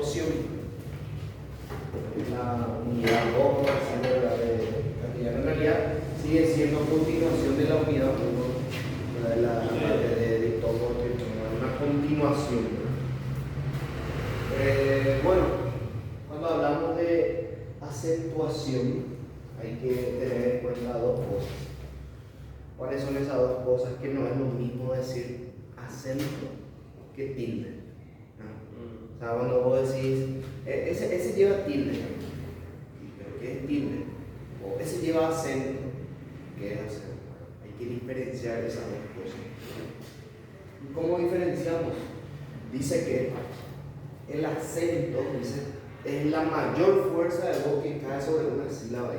acentuación. La unidad 2, ¿verdad? De castellano en realidad sigue siendo continuación de la unidad 1, de la parte de dictófono, una continuación. Bueno, cuando hablamos de acentuación hay que tener en cuenta dos cosas. ¿Cuáles son esas dos cosas? Que no es lo mismo decir acento que tilde. ¿No? O sea, cuando vos decís, ese lleva tilde, ¿pero qué es tilde? O ese lleva acento, ¿qué es acento? Hay que diferenciar esas dos cosas. ¿Y cómo diferenciamos? Dice que el acento, dice, es la mayor fuerza de voz que cae sobre una sílaba.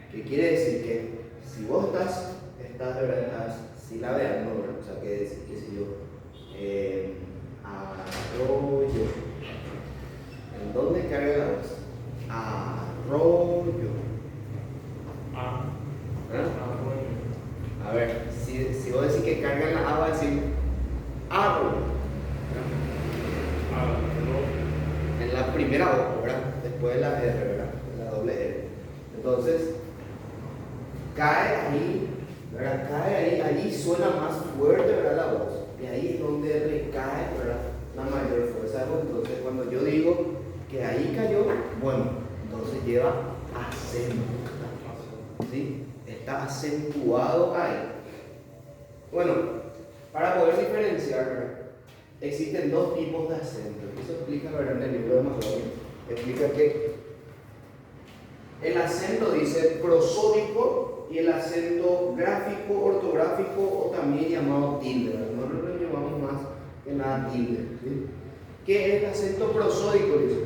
¿Qué quiere decir? Que si vos estás silabeando, ¿verdad? O sea, que decir, qué sé yo, arroyo. ¿En dónde carga la voz? Arroyo. A ver, si vos decís que carga en la A, va a decir arroyo. En la primera O, ¿verdad? Después de la R, ¿verdad? La doble R. Entonces, cae ahí, ¿verdad? Cae ahí suena más fuerte, ¿verdad? La voz. Y ahí es donde recae, ¿verdad? La mayor fuerza de voz. Entonces, cuando yo digo que ahí cayó, bueno, entonces lleva acento, ¿verdad? ¿Sí? Está acentuado ahí. Bueno, para poder diferenciar, ¿verdad? Existen dos tipos de acento. Eso explica, ¿verdad? En el libro de Macaulay. Explica que el acento dice prosódico y el acento gráfico, ortográfico o también llamado tilde. Nosotros lo llamamos más que nada tilde. ¿Sí? ¿Qué es el acento prosódico? Dice.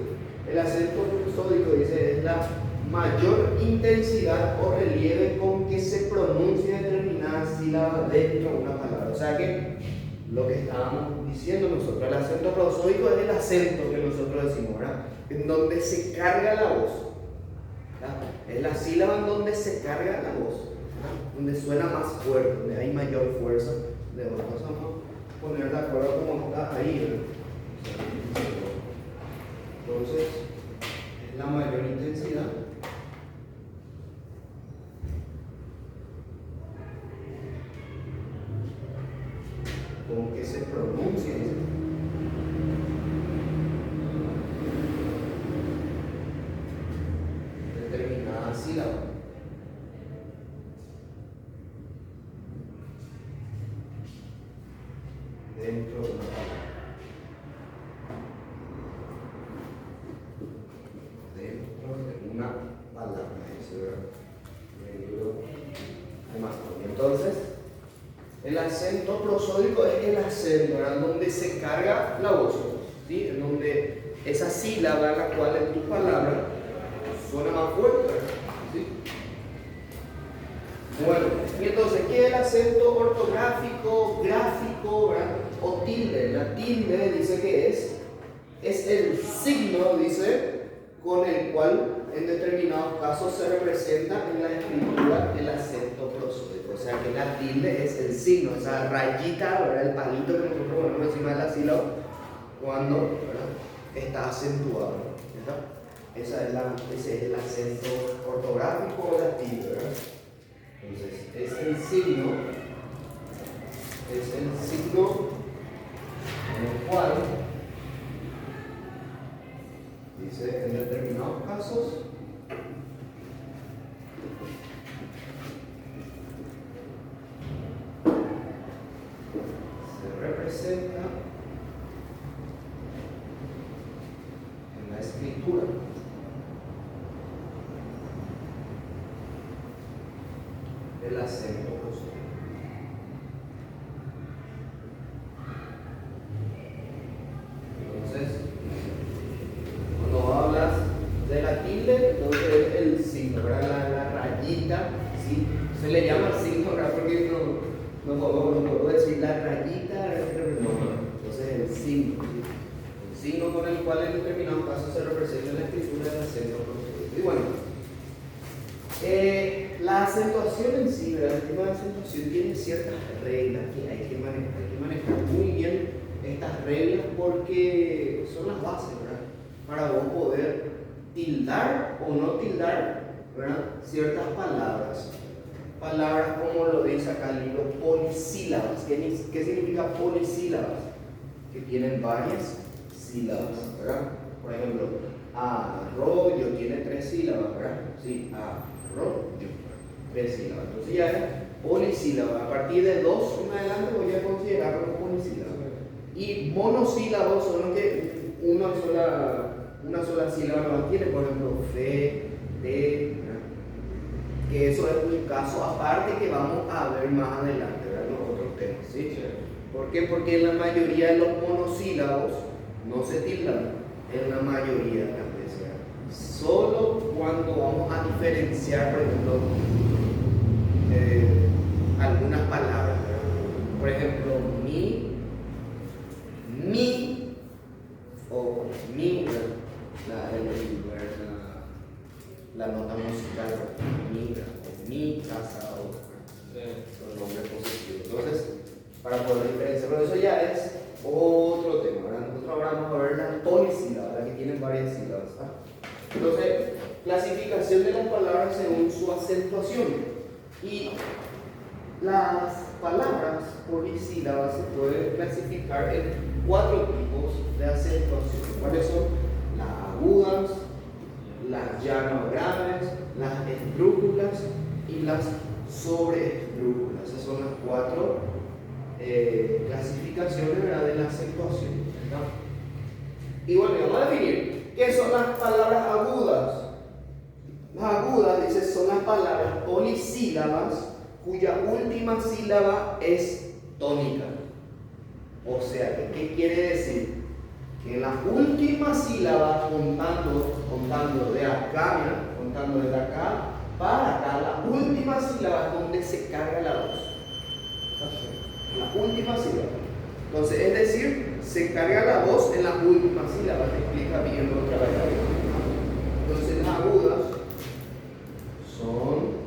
El acento prosódico dice es la mayor intensidad o relieve con que se pronuncia determinada sílaba dentro de una palabra. O sea que lo que estábamos diciendo nosotros, el acento prosódico es el acento que nosotros decimos, ¿verdad? En donde se carga la voz. ¿Verdad? Es la sílaba en donde se carga la voz, ¿verdad? Donde suena más fuerte, donde hay mayor fuerza de voz. Entonces vamos a poner de acuerdo cómo está ahí, ¿verdad? Entonces, es la mayor intensidad. Con que se pronuncia determinada sílaba. Dentro de una palabra. Dentro de una palabra. Entonces, el acento prosódico es el acento, ¿verdad? Donde se carga la voz, ¿sí? En donde esa sílaba, la cual en tu palabra suena más fuerte, ¿sí? Bueno, y entonces, ¿qué es el acento ortográfico, gráfico, ¿verdad? O tilde? La tilde dice que es el signo, dice, con el cual en determinados casos se representa en la escritura el acento prosódico. O sea que la tilde es el signo, esa rayita, ¿verdad? El palito que nosotros ponemos encima de la sílaba cuando, ¿verdad? Está acentuado, ¿verdad? Ese es el acento ortográfico o la tilde, ¿verdad? Entonces, es el signo en el cual dice en determinados casos se representa en la escritura el acento prosódico. Entonces, cuando hablas de la tilde, entonces es el signo, ¿verdad? La rayita, ¿sí? Se le llama signo, ¿verdad? Porque no puedo decir la rayita, no. Entonces el signo, ¿sí? El signo con el cual en determinados casos se representa en la escritura del acento prosódico. Y bueno, la acentuación en sí, ¿verdad? El tema de acentuación tiene ciertas reglas que hay que manejar muy bien estas reglas porque son las bases, ¿verdad? para vos poder tildar o no tildar, ¿verdad?, ciertas palabras. Palabras como lo dice acá el libro, polisílabas. ¿Qué significa polisílabas? Que tienen varias sílabas, ¿verdad? Por ejemplo, arroyo tiene 3 sílabas, ¿verdad? Sí, arroyo, 3 sílabas. Entonces ya es polisílaba. A partir de 2 en adelante voy a considerar como polisílaba. Y monosílabos son los que una sola sílaba no tiene, por ejemplo, fe, de, ¿verdad? Que eso es un caso aparte que vamos a ver más adelante, ¿verdad?, en los otros temas, ¿sí? ¿Por qué? Porque en la mayoría de los monosílabos no se tildan, en la mayoría de las veces, ¿verdad? Solo cuando vamos a diferenciar, por ejemplo, algunas palabras, ¿verdad? Por ejemplo, mi o mi, la nota musical, o mi casa, o los nombres positivos. Entonces, para poder diferenciar, pero eso ya es otro tema, ¿verdad? Nosotros ahora vamos a ver las polisílabas, las que tienen varias sílabas, ¿verdad? Entonces, clasificación de las palabras según su acentuación. Y las palabras polisílabas se pueden clasificar en 4 tipos de acentuación. ¿Cuáles son? Las agudas, las llanas graves, las esdrújulas y las sobreesdrújulas. Esas son las 4 clasificaciones, ¿verdad?, de la acentuación, ¿verdad? Y bueno, vamos a definir qué son las palabras agudas. Las agudas, dice, son las palabras polisílabas cuya última sílaba es tónica. O sea, ¿qué quiere decir? Que en la última sílaba, contando de acá, mira, contando desde acá para acá, la última sílaba es donde se carga la voz. La última sílaba. Entonces, es decir, se carga la voz en la última sílaba. Te explica bien otra vez. Entonces, las agudas son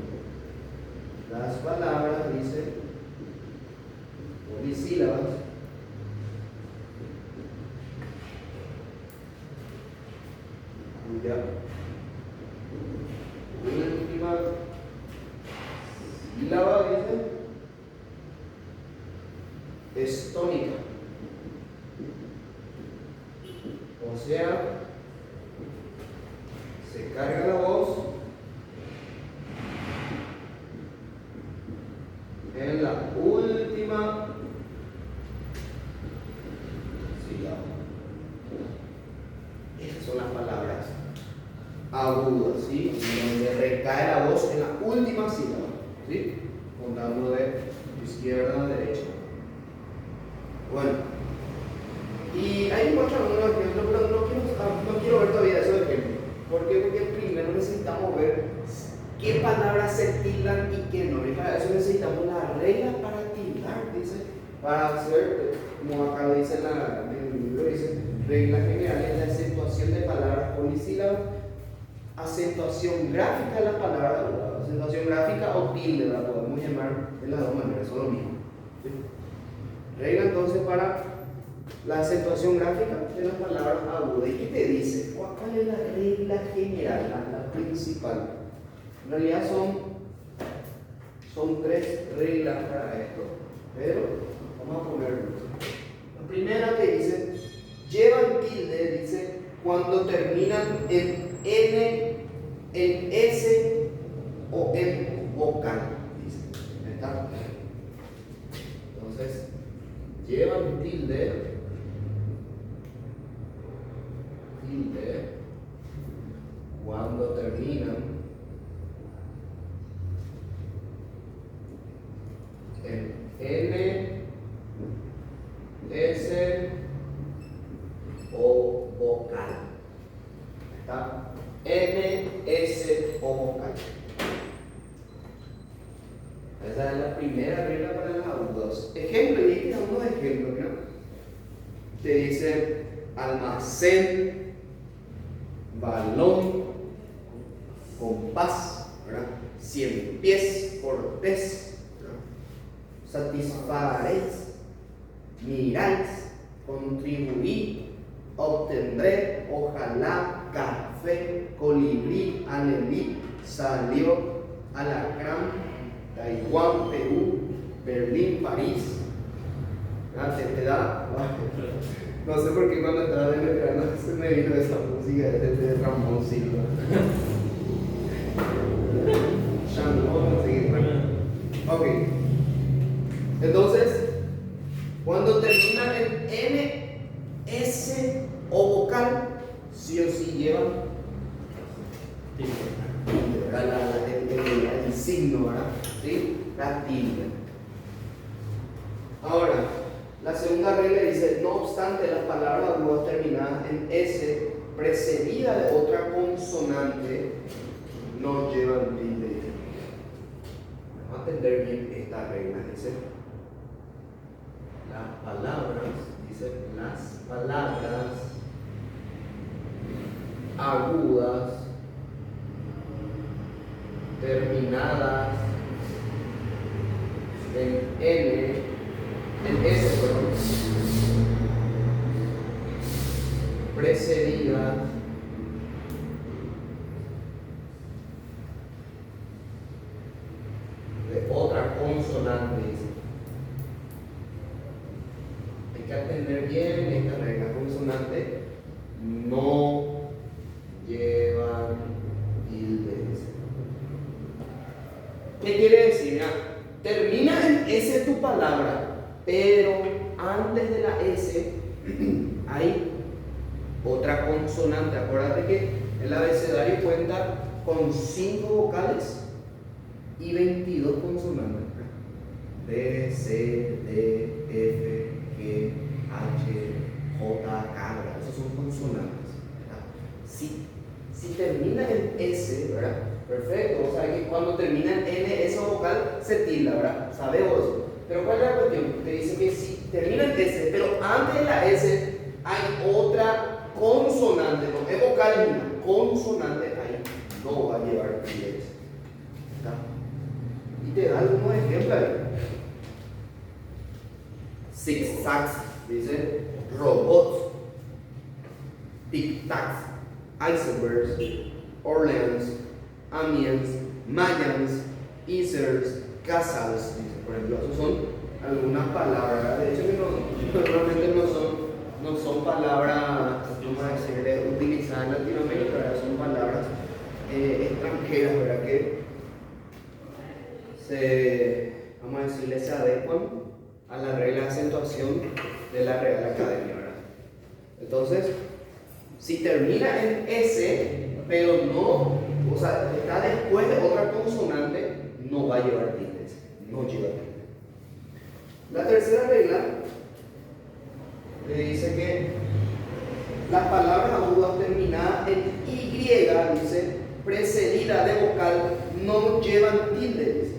las palabras, dice, polisílabas, cuya última sílaba, dice, es tónica. O sea, se carga la voz en la última sílaba. Esas son las palabras agudas, ¿sí? Donde recae la voz en la última sílaba, ¿sí? Contando de izquierda a derecha. Bueno, y hay muchos ejemplos, pero no quiero ver todavía esos ejemplos. ¿Por qué? Porque primero necesitamos ver qué palabras se tildan y qué no. Y para eso necesitamos las reglas para tildar, dice, para hacer, como acá dice en el libro, dice, reglas generales de acentuación de palabras polisílabas, acentuación gráfica de las palabras agudas, acentuación gráfica o tilde, la podemos llamar de las dos maneras, son lo mismo. ¿Sí? Regla entonces para la acentuación gráfica de las palabras agudas. ¿Y qué te dice? ¿Cuál es la regla general, la principal? En realidad son 3 reglas para esto, pero vamos a ponerlo. La primera que dice, llevan tilde, dice, cuando terminan en N, en S o en vocal, dice. ¿Está? Entonces, llevan tilde cuando terminan en N, S o vocal. ¿Está? N, S o vocal. Esa es la primera regla para las agudas. Ejemplo, y aquí están unos ejemplos, ¿no? Te dice almacén, balón, compás, ¿verdad? 100 pies, cortés, satisfaréis, miráis, contribuir, obtendré, ojalá, café, colibrí, anemí, salió, alacrán, Taiwán, Perú, Berlín, París. Te da. No sé por qué cuando estaba en el verano se me vino esa música de Ramón Silva. Ya no vamos a seguir. Ok. Entonces, cuando termina en N, S o vocal, sí o sí llevan el signo, ¿verdad? ¿Sí? La tilde. Ahora, la segunda regla dice: no obstante, las palabras agudas terminadas en S precedida de otra consonante no llevan tilde. Vamos a entender bien esta regla. Dice: las palabras agudas terminadas en S, precedidas de otra consonante. Hay que atender bien esta regla. Consonante no llevan tildes. ¿Qué quiere decir? Mira, termina en S tu palabra, pero antes de la S hay otra consonante. Acuérdate que el abecedario cuenta con 5 vocales y 22 consonantes. D, C, D, F, G, H, J, K, ¿verdad? Esos son consonantes, ¿verdad? Si termina en S, ¿verdad? Perfecto, o sea que cuando termina en N, esa vocal se tilda, ¿verdad? Sabemos eso. Pero ¿cuál es la cuestión? Te dice que si termina en S, pero antes de la S hay otra consonante, no es vocal ni una consonante, ahí no va a llevar tilde. Y te da algunos ejemplos ahí. Zigzags, dice robots, tic-tacs, icebergs, Orleans, Amiens, Mayans, Isers, Casals, dice, por ejemplo. Esas son algunas palabras. De hecho, que normalmente no son palabras, vamos a decir, utilizadas en Latinoamérica, ¿verdad? Son palabras extranjeras, ¿verdad? Que vamos a decirle, se adecuan a la regla de acentuación de la Real Academia, ¿verdad? Entonces, si termina en S, pero no, o sea, está después de otra consonante, no va a llevar tildes, no lleva tilde. La tercera regla le dice que las palabras agudas terminadas en Y, dice, precedida de vocal, no llevan tildes.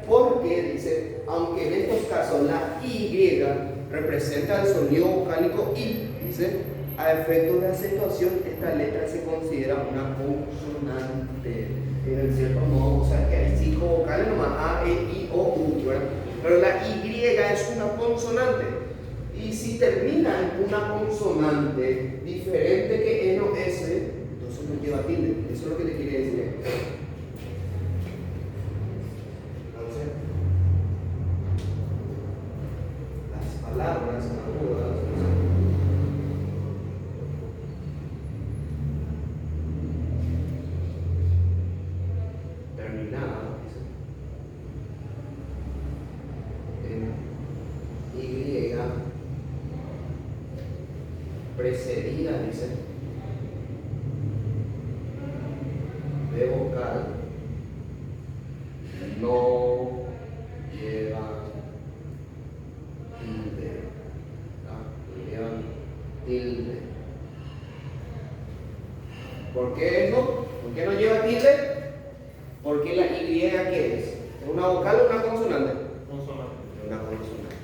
Porque, dice, aunque en estos casos la Y representa el sonido vocálico I, dice, a efectos de acentuación, esta letra se considera una consonante. En cierto modo, o sea que hay 5 vocales nomás, A, E, I, O, U, ¿verdad? Pero la Y es una consonante. Y si termina en una consonante diferente que N o S, entonces no lleva tilde. Eso es lo que te quiere decir. Palabras agudas terminadas en Y precedida, dice, de vocal, no llevan tilde. ¿Por qué eso? ¿Por qué no lleva tilde? Porque la Y, ¿qué es? ¿Es una vocal o una consonante? Consonante. Una consonante.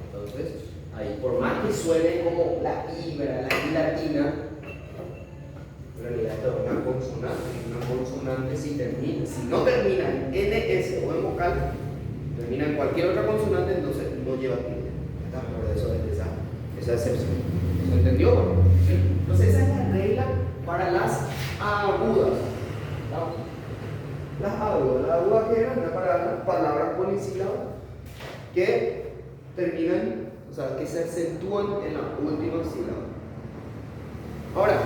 Entonces, ahí, por más que suene como la I, ¿verdad? La I latina, en realidad esto es una consonante. Una consonante si no termina en NS o en vocal, termina en cualquier otra consonante, entonces no lleva tilde. Por eso es esa excepción. ¿Se entendió? ¿Sí? Entonces esa es la regla para las agudas. ¿No? Las agudas que eran para las palabras polisílabas que terminan, o sea, que se acentúan en la última sílaba. Ahora,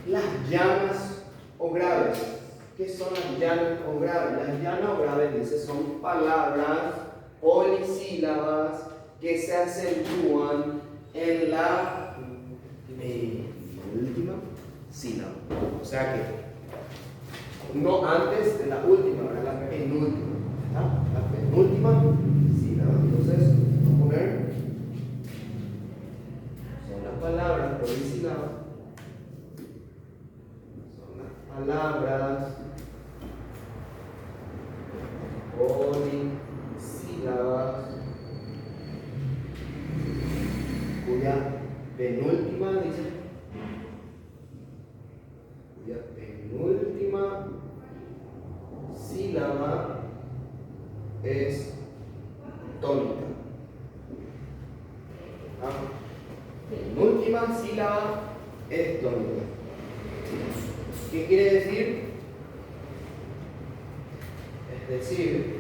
las llanas o graves. ¿Qué son las llanas o graves? Las llanas o graves, dice, son palabras polisílabas que se acentúan en la última sílaba. O sea que no antes de la última, ahora la penúltima. ¿Está? La penúltima sílaba. Entonces, vamos a poner, son las palabras polisílabas. Son las palabras polisílabas cuya penúltima, dice, cuya penúltima sílaba es tónica. Penúltima sílaba es tónica. ¿Qué quiere decir? Es decir,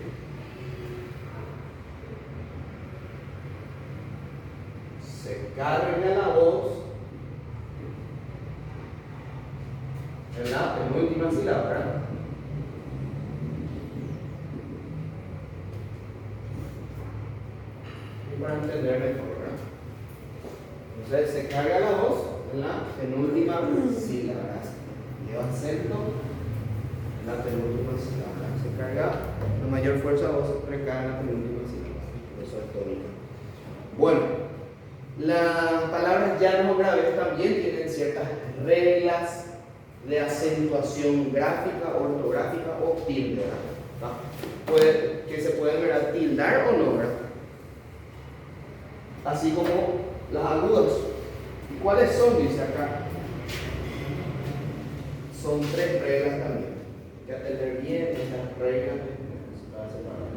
se carga la voz en la penúltima sílaba, ¿verdad? Y para entender mejor, ¿verdad? Entonces se carga la voz en la penúltima sílaba, ¿verdad? Lleva acento en la penúltima sílaba, ¿verdad? Se carga la mayor fuerza de voz, recae en la penúltima sílaba. Por eso es tónica. Bueno, las palabras llanas o graves también tienen ciertas reglas de acentuación gráfica, ortográfica o tilde, ¿verdad? Que se pueden, ¿verdad?, tildar o no, ¿verdad? Así como las agudas. ¿Y cuáles son? Dice acá. Son 3 reglas también. Hay que atender bien estas reglas para separar.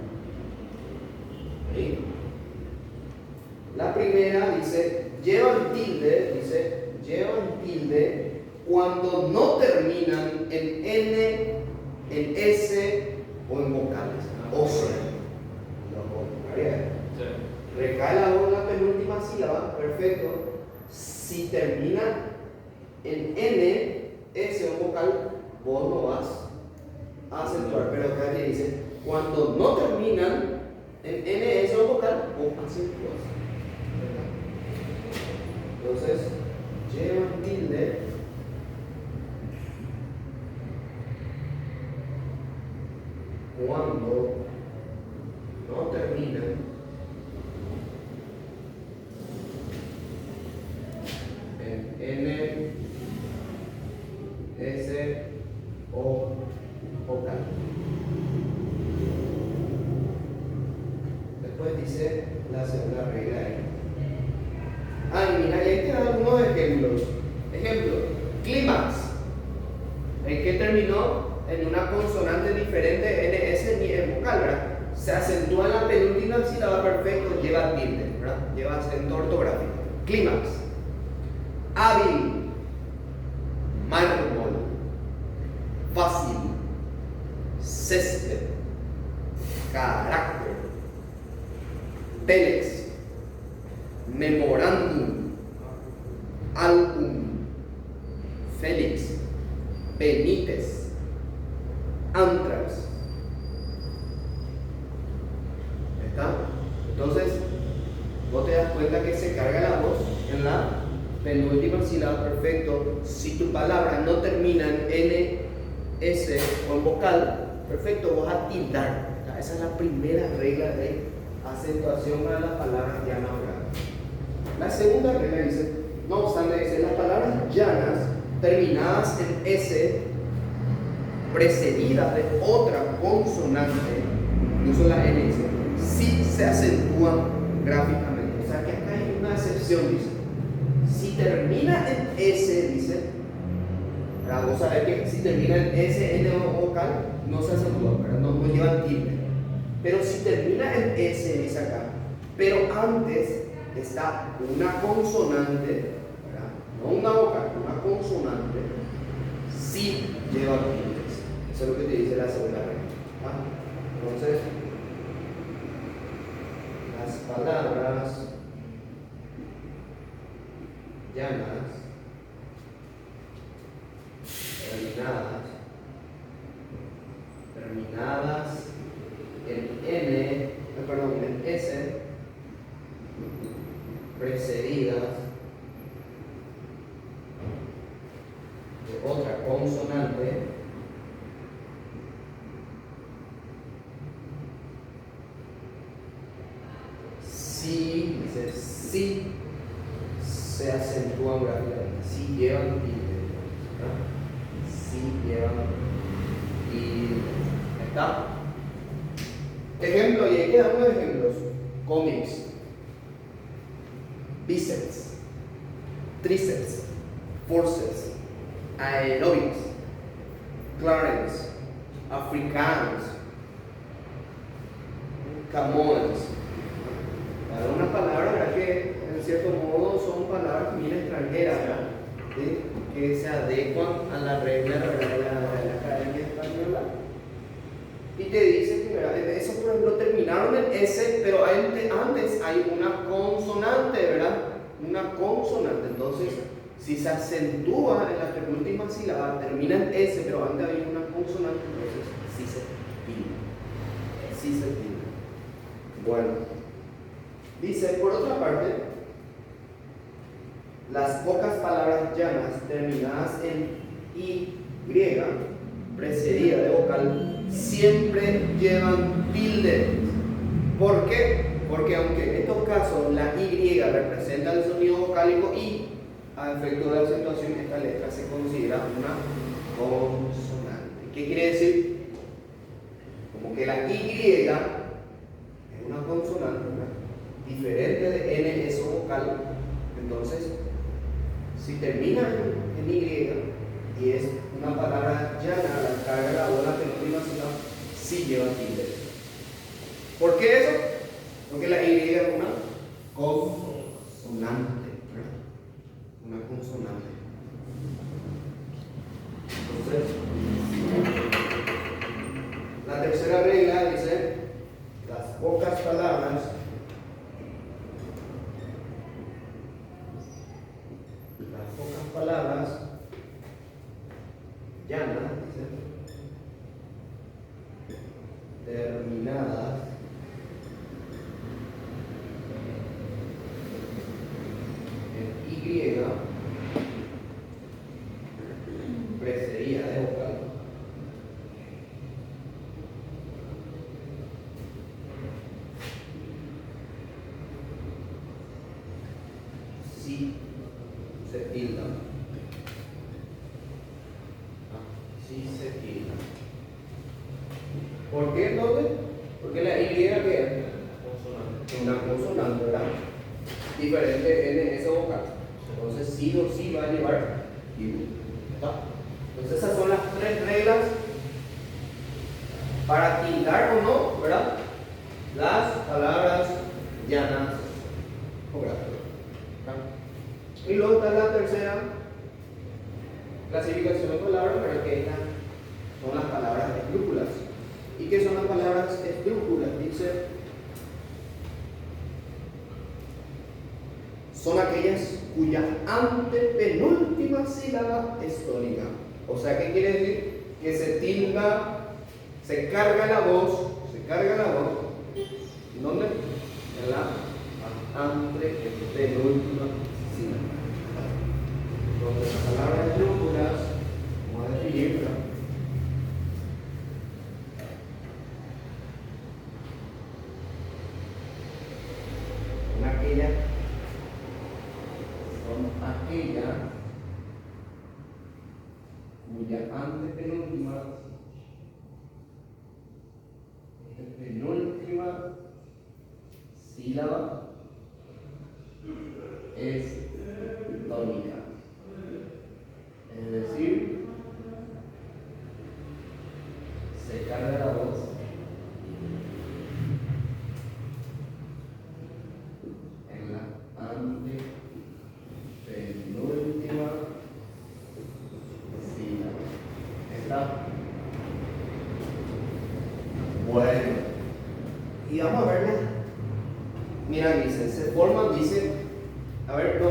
¿Sí? La primera dice, llevan tilde cuando no terminan en N, en S o en vocales. O sea, recae la voz en la penúltima sílaba, perfecto. Si termina en N, S o vocal, vos no vas a acentuar. Pero acá le dice, cuando no terminan en N, S o vocal, vos acentúas. Entonces, llevan tilde cuando no terminan en N, S o vocal. Después dice la segunda regla ahí. Y mira, y ahí te dan algunos ejemplos. Ejemplo, clímax. ¿En qué terminó? En una consonante diferente, N, S ni en vocal, ¿verdad? Se acentúa en la penúltima sílaba, perfecto, lleva tilde, ¿verdad? Lleva acento ortográfico. Clímax. Hábil. Mármol. Fácil. Césped. Carácter. Telex. Memorándum, álbum, Félix, Benítez, Antrax. ¿Está? Entonces, vos te das cuenta que se carga la voz en la penúltima sílaba, perfecto. Si tu palabra no termina en N, S o en vocal, perfecto, vas a tildar. Esa es la primera regla de acentuación para las palabras llanas o graves. La segunda regla dice, no obstante, dice, las palabras llanas terminadas en S, precedidas de otra consonante, incluso la NS, sí se acentúan gráficamente. O sea que acá hay una excepción, dice. Si termina en S, dice, vos sabés que si termina en S, N o vocal, no se acentúa, no llevan tilde. Pero si termina en S, dice acá, pero antes está una consonante, ¿verdad? No una vocal, una consonante, sí lleva tildes. Eso es lo que te dice la segunda regla. Entonces, las palabras llanas, terminadas en S, precedidas de otra consonante, sí se acentúan gráficamente, sí llevan tilde, ¿verdad? Sí llevan tilde. ¿Está? Ejemplo, y hay que dar unos ejemplos. Cómics, bíceps, tríceps, forceps, aerobics, clarence, africanos, camões. Algunas palabras, ¿verdad? Que en cierto modo son palabras bien extranjeras, ¿verdad? ¿Sí? Que se adecuan a la regla, ¿verdad? de la Academia Española. Y te dice que, ¿verdad? Eso, por ejemplo, terminaron en S, pero antes hay una consonante, ¿verdad? Una consonante. Entonces, si se acentúa en la penúltima sílaba, termina en S, pero antes había una consonante, entonces sí se tilda. Sí se tilda. Bueno. Dice, por otra parte, las pocas palabras llanas terminadas en Y, precedida de vocal, siempre llevan tilde. ¿Por qué? Porque aunque en estos casos la Y representa el sonido vocálico I, a efecto de acentuación, esta letra se considera una consonante. ¿Qué quiere decir? Como que la Y es una consonante, ¿verdad? Diferente de N, eso vocal. Entonces, si termina en Y es una palabra llana, la carga la bola penúltima sílaba, sí lleva tilde. ¿Por qué eso? Porque la Y es una consonante, ¿verdad? Una consonante. Entonces, la tercera regla dice: las pocas palabras llanas, dice, terminadas en Y, precedida de vocal, sí se tilda. Sí se tilda. ¿Por qué entonces? Porque la Y que es una consonante, ¿verdad? Diferente en ese vocal. Entonces sí o sí va a llevar tilde. ¿Está? Entonces esas son las tres reglas para tildar o no, ¿verdad? Las palabras llanas o gráficas. Y luego está la tercera clasificación de palabras, ¿verdad? Que son las palabras esdrújulas. ¿Y qué son las palabras esdrújulas? Dice, son aquellas cuya antepenúltima sílaba es tónica. O sea, ¿qué quiere decir? Que se tilda, se carga la voz. ¿Dónde? En la antepenúltima sílaba. Entonces, las palabras esdrújulas, vamos a definirlas. Aquella cuya antepenúltima sílaba es tónica. Es decir, se carga la voz en la vamos a verla. Mira, dice, se forman, dice, a ver, no,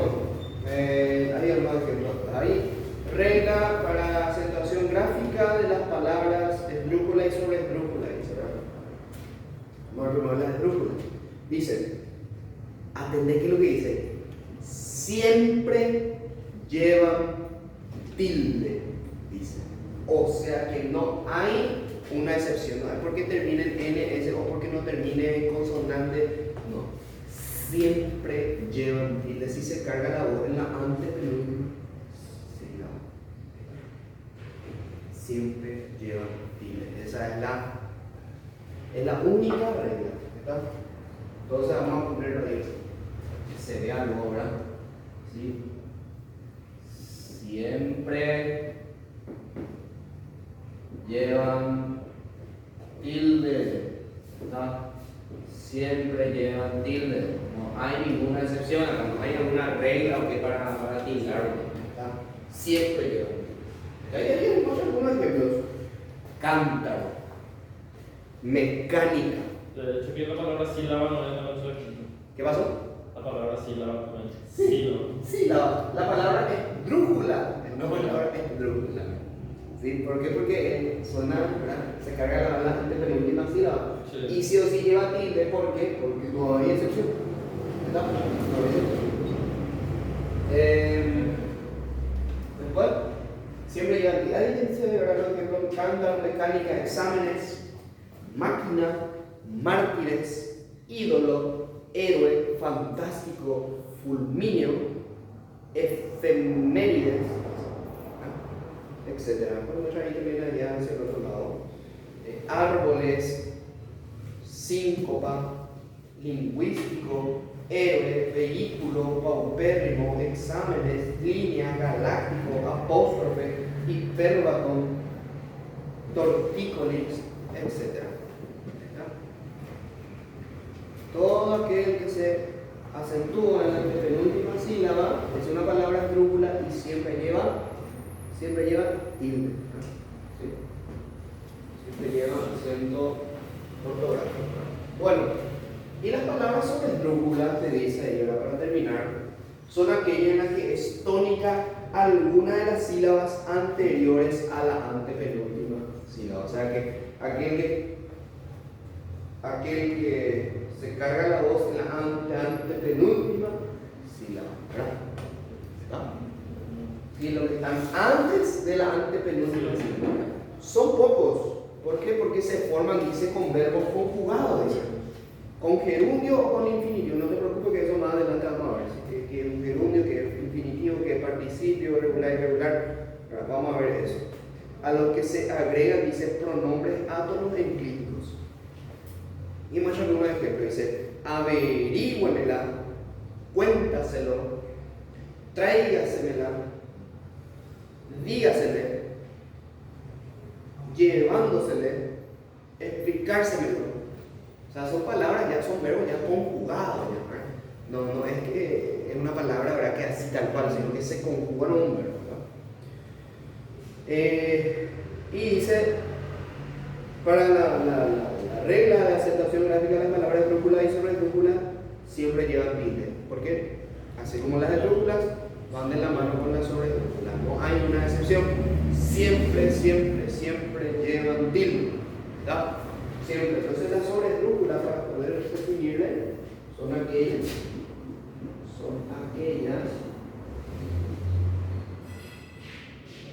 hay algunos ejemplos. Hay regla para acentuación gráfica de las palabras esdrújula y sobreesdrújula, dice, ¿verdad? Vamos a ver primero las esdrújulas. Dice, atendé que lo que dice, siempre llevan tilde, dice. O sea que no hay una excepción, no es porque termine en NS o porque no termine en consonante, no. Siempre llevan tilde. Si se carga la voz en la antepenúltima sílaba, siempre llevan tilde. Esa es la única regla. ¿Está? Entonces vamos a ponerlo ahí. Que se vea algo, ¿verdad? ¿Sí? Siempre llevan tilde. ¿Está? Siempre llevan tilde. No hay ninguna excepción, acá no hay alguna regla o que para tildar. ¿Está? Siempre llevan. Ahí hay algunos ejemplos. Cántaro, mecánica. De hecho, que la palabra sílaba no es la otra aquí. ¿Qué pasó? La palabra sílaba también. Sí, la palabra es drújula. No es la palabra es drújula. ¿Sí? ¿Por qué? Porque suena, ¿verdad? Se carga la antepenúltima sílaba. Sí. Y sí o sí lleva tilde, ¿por qué? Porque no hay excepción. ¿Verdad? No hay excepción. Después, siempre lleva tilde. Ahí se verá lo que con cántaro, mecánica, exámenes, máquina, mártires, ídolo, héroe, fantástico, fulminio, efemérides, etc. Bueno, ahí también allá hacia el otro lado. Árboles, síncopa, lingüístico, héroe, vehículo, paupérrimo, exámenes, línea, galáctico, apóstrofe, hiperbatón, tortícolis, etc. Todo aquel que se acentúa en la penúltima sílaba es una palabra esdrújula y siempre lleva tilde. ¿Sí? Siempre lleva acento ortográfico. Bueno, y las palabras sobre esdrújula, te dice ahí, ahora para terminar, son aquellas en las que es tónica alguna de las sílabas anteriores a la antepenúltima sílaba. O sea que aquel que se carga la voz en la antepenúltima sílaba, ¿verdad? ¿Está? Y los que están antes de la antepenúltima sílaba son pocos. ¿Por qué? Porque se forman, dice, con verbos conjugados, dice. Con gerundio o con infinitivo. No te preocupes que eso más adelante vamos a ver. Que es un gerundio, que es infinitivo, que es participio, regular, irregular. Vamos a ver eso. A los que se agregan, dice, pronombres átonos e enclíticos. Y muchos algunos ejemplos. Dice, averígüemela, cuéntaselo, tráigasemela, dígasele, llevándosele, explicársemelo. O sea, son palabras, ya son verbos ya conjugados. ¿Ya? No es que es una palabra, ¿verdad?, que así tal cual, sino que se conjugan un verbo. Y dice, para la regla de aceptación gráfica de las palabras esdrújula y sobreesdrújula siempre llevan tilde. ¿Por qué? Así como las esdrújulas van de la mano con las sobreesdrújulas. No hay una excepción. Siempre llevan tilde. ¿Está? Siempre. Entonces las sobreesdrújulas, para poder definirle, son aquellas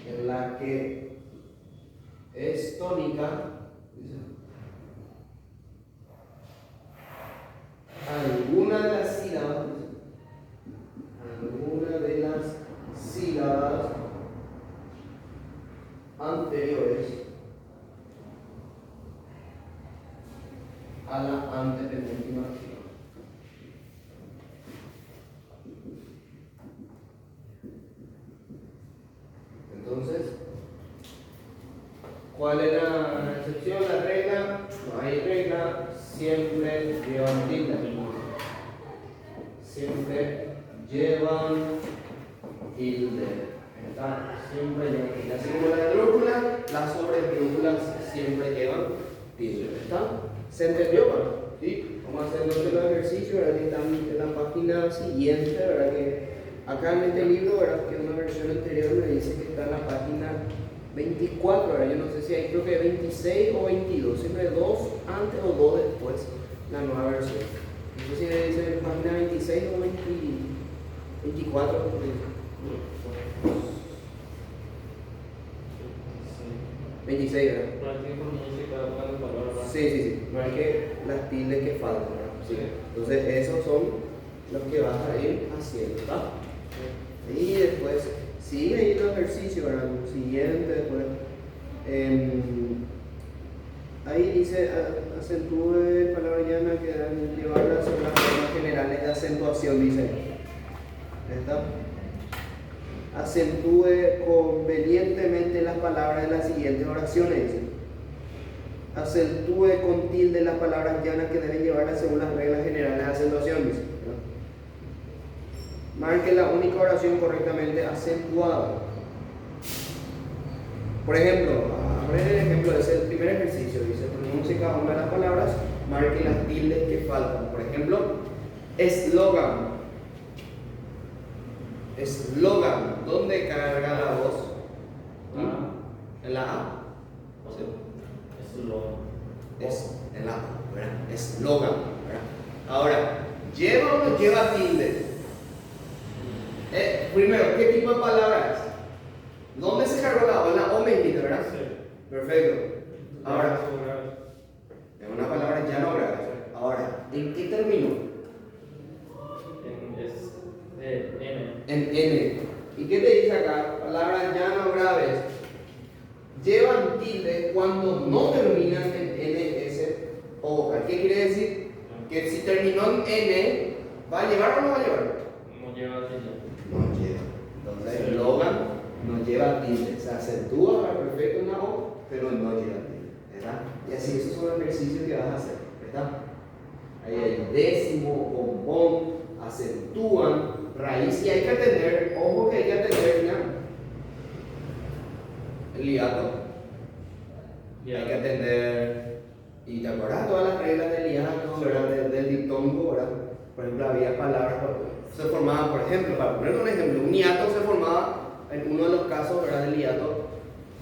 en la que es tónica alguna de las sílabas anteriores a la antepenúltima sílaba. Entonces, ¿cuál es la excepción? La regla, no hay regla, siempre llevan tilde. Siempre llevan tilde. ¿Está? Siempre llevan tilde. Así como la esdrújula, las sobreesdrújulas siempre llevan tilde. ¿Está? ¿Se entendió? ¿Sí? vamos a hacer nuestro ejercicio, ¿verdad? Que están en la página siguiente, ¿verdad? Que acá en este libro, ¿verdad? Que una versión anterior me dice que está en la página 24, ¿verdad? Yo no sé si hay, creo que 26 o 22, siempre 2 antes o 2 después, la nueva versión. No sé si me dice página 26 o 24. 26, ¿verdad? No hay que ponerse cada una de las palabras. Sí. No hay que las tildes que faltan, ¿verdad? Sí. Entonces, esos son los que vas a ir haciendo, ¿verdad? Y después, sigue ahí el ejercicio, ¿verdad? Siguiente, después. Ahí dice, acentúe palabra llana que deben llevarlas a las normas generales de acentuación, dice. ¿Está? Acentúe convenientemente las palabras de las siguientes oraciones. Acentúe con tilde las palabras llanas que deben llevarlas según las reglas generales de acentuación, dice. Marque la única oración correctamente acentuada. Por ejemplo, a ver el ejemplo, es el primer ejercicio, dice, pronuncie cada una de las palabras, marque las tildes que faltan. Por ejemplo, eslogan. Eslogan, ¿dónde carga la voz? ¿En la A? ¿Sí? Es en la A, ¿verdad? Eslogan, ¿verdad? Ahora, ¿lleva o no lleva tilde? Primero, ¿qué tipo de palabra es? ¿Dónde se cargó la O? En la O me dijiste, ¿verdad? Sí. Perfecto. Ahora, es una palabra ya no grave. Ahora, ¿en qué terminó? N. En N. ¿Y qué te dice acá? Palabras ya no graves. Llevan tilde cuando no terminan en N, S o O. ¿Qué quiere decir? Que si terminó en N, ¿va a llevar o no va a llevar? No lleva tilde. No lleva. Entonces, el Logan no lleva tilde. Se acentúa para perfecto una O, pero no lleva tilde. ¿Verdad? Y así, esos son los ejercicios que vas a hacer. ¿Verdad? Ahí hay décimo, bombón, acentúan, raíz. Y hay que atender, ojo que hay que atender, mira, el hiato. Hay que atender. Y te acuerdas todas las reglas del hiato, ¿verdad? Del diptongo, ¿verdad? Por ejemplo, había palabras, se formaban, por ejemplo, para poner un ejemplo, un hiato se formaba, en uno de los casos, ¿verdad? Del hiato,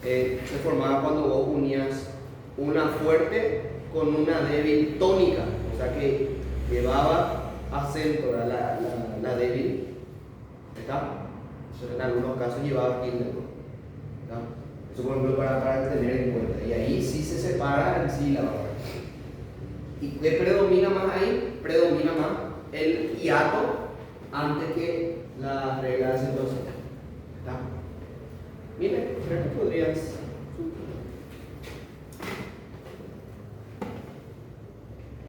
se formaba cuando vos unías una fuerte con una débil tónica, o sea que llevaba acento, ¿verdad? La débil, ¿está? En algunos casos llevaba tilde, ¿está? Eso, por ejemplo, para tener en cuenta. Y ahí sí se separa en sílabas. ¿Y qué predomina más ahí? Predomina más el hiato antes que la regla de acentuación. ¿Está? Mire, creo que podrías